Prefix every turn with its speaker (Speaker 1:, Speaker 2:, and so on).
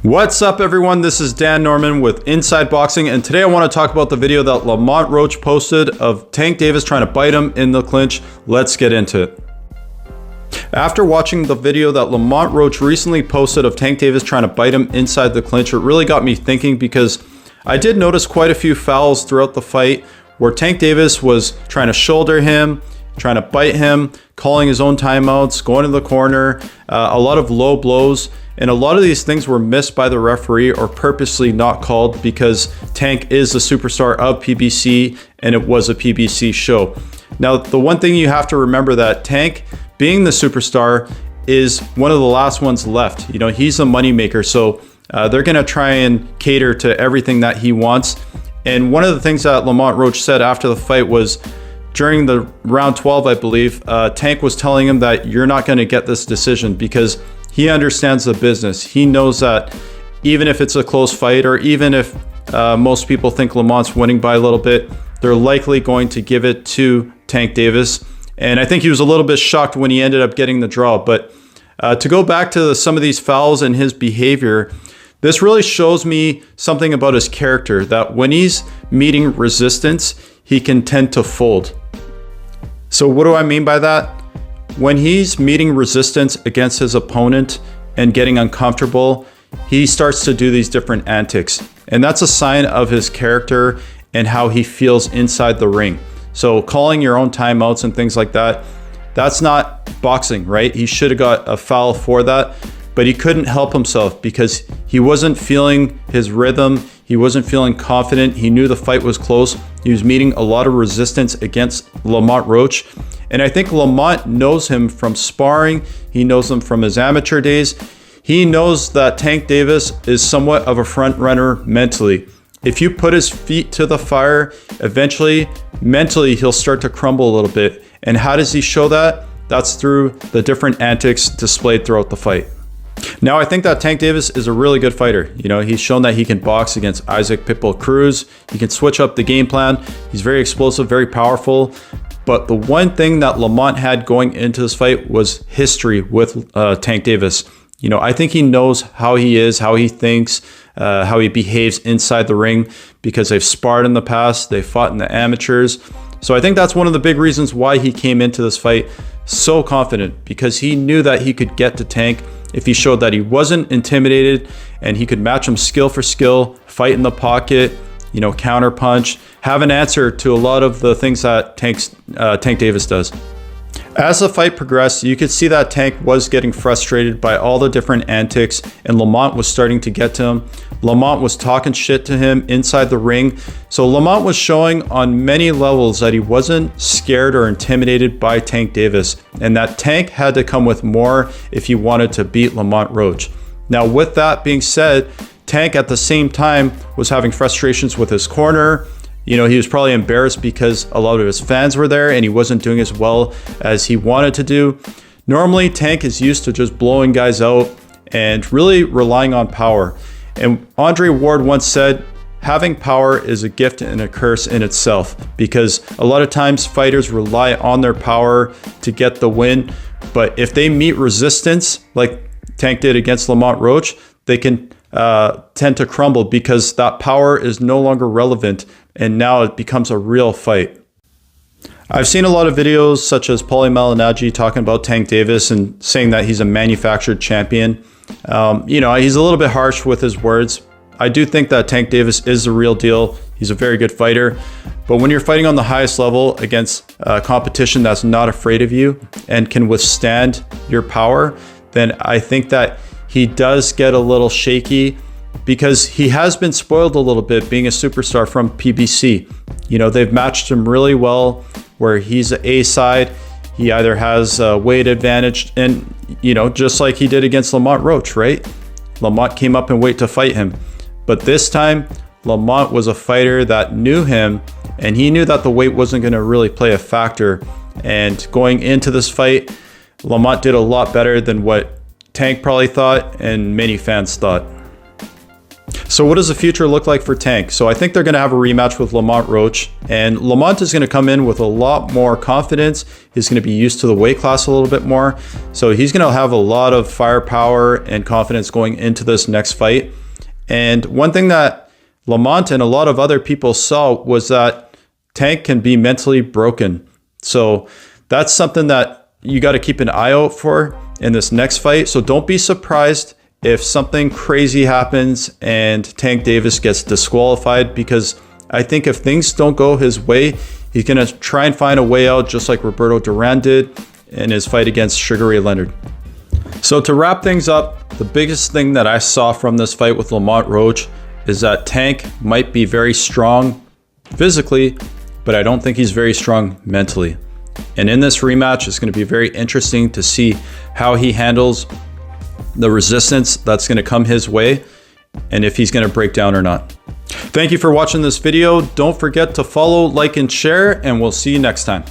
Speaker 1: What's up everyone, this is Dan Norman with Inside Boxing, and today I want to talk about the video that Lamont Roach posted of Tank Davis trying to bite him in the clinch. Let's get into it. After watching the video that Lamont Roach recently posted of Tank Davis trying to bite him inside the clinch, it really got me thinking because I did notice quite a few fouls throughout the fight where Tank Davis was trying to shoulder him, trying to bite him, calling his own timeouts, going to the corner, a lot of low blows. And a lot of these things were missed by the referee or purposely not called because Tank is the superstar of PBC and it was a PBC show. Now, the one thing you have to remember that Tank, being the superstar, is one of the last ones left. You know, he's the moneymaker, so they're going to try and cater to everything that he wants. And one of the things that Lamont Roach said after the fight was, during the round 12, I believe, Tank was telling him that you're not going to get this decision because he understands the business. He knows that even if it's a close fight, or even if most people think Lamont's winning by a little bit, they're likely going to give it to Tank Davis. And I think he was a little bit shocked when he ended up getting the draw. But to go back to some of these fouls and his behavior, this really shows me something about his character, that when he's meeting resistance, he can tend to fold. So what do I mean by that? When he's meeting resistance against his opponent and getting uncomfortable, he starts to do these different antics. And that's a sign of his character and how he feels inside the ring. So calling your own timeouts and things like that, that's not boxing, right? He should have got a foul for that, but he couldn't help himself because he wasn't feeling his rhythm. He wasn't feeling confident. He knew the fight was close. He was meeting a lot of resistance against Lamont Roach. And I think Lamont knows him from sparring. He knows him from his amateur days. He knows that Tank Davis is somewhat of a front runner mentally. If you put his feet to the fire, eventually, mentally, he'll start to crumble a little bit. And how does he show that? That's through the different antics displayed throughout the fight. Now, I think that Tank Davis is a really good fighter. You know, he's shown that he can box against Isaac Pitbull Cruz. He can switch up the game plan. He's very explosive, very powerful. But the one thing that Lamont had going into this fight was history with Tank Davis. You know, I think he knows how he is, how he thinks, how he behaves inside the ring because they've sparred in the past, they fought in the amateurs. So I think that's one of the big reasons why he came into this fight so confident, because he knew that he could get to Tank if he showed that he wasn't intimidated and he could match him skill for skill, fight in the pocket, you know, counter punch, have an answer to a lot of the things that Tank Davis does. As the fight progressed, you could see that Tank was getting frustrated by all the different antics and Lamont was starting to get to him. Lamont was talking shit to him inside the ring. So Lamont was showing on many levels that he wasn't scared or intimidated by Tank Davis, and that Tank had to come with more if he wanted to beat Lamont Roach. Now, with that being said, Tank at the same time was having frustrations with his corner. You know, he was probably embarrassed because a lot of his fans were there and he wasn't doing as well as he wanted to do. Normally, Tank is used to just blowing guys out and really relying on power. And Andre Ward once said, having power is a gift and a curse in itself, because a lot of times fighters rely on their power to get the win. But if they meet resistance, like Tank did against Lamont Roach, they can tend to crumble because that power is no longer relevant and now it becomes a real fight. I've seen a lot of videos such as Paulie Malignaggi talking about Tank Davis and saying that he's a manufactured champion. You know, he's a little bit harsh with his words. I do think that Tank Davis is the real deal. He's a very good fighter. But when you're fighting on the highest level against competition that's not afraid of you and can withstand your power, then I think that he does get a little shaky because he has been spoiled a little bit being a superstar from PBC. You know, they've matched him really well where he's an A side. He either has a weight advantage and, you know, just like he did against Lamont Roach, right? Lamont came up in weight to fight him. But this time, Lamont was a fighter that knew him and he knew that the weight wasn't going to really play a factor. And going into this fight, Lamont did a lot better than what Tank probably thought and many fans thought. So what does the future look like for Tank? So I think they're going to have a rematch with Lamont Roach, and Lamont is going to come in with a lot more confidence. He's going to be used to the weight class a little bit more. So he's going to have a lot of firepower and confidence going into this next fight. And one thing that Lamont and a lot of other people saw was that Tank can be mentally broken. So that's something that you got to keep an eye out for in this next fight. So don't be surprised if something crazy happens and Tank Davis gets disqualified, because I think if things don't go his way, he's going to try and find a way out, just like Roberto Duran did in his fight against Sugar Ray Leonard. So to wrap things up, the biggest thing that I saw from this fight with Lamont Roach is that Tank might be very strong physically, but I don't think he's very strong mentally. And in this rematch, it's going to be very interesting to see how he handles the resistance that's going to come his way, and if he's going to break down or not. Thank you for watching this video. Don't forget to follow, like, and share, and we'll see you next time.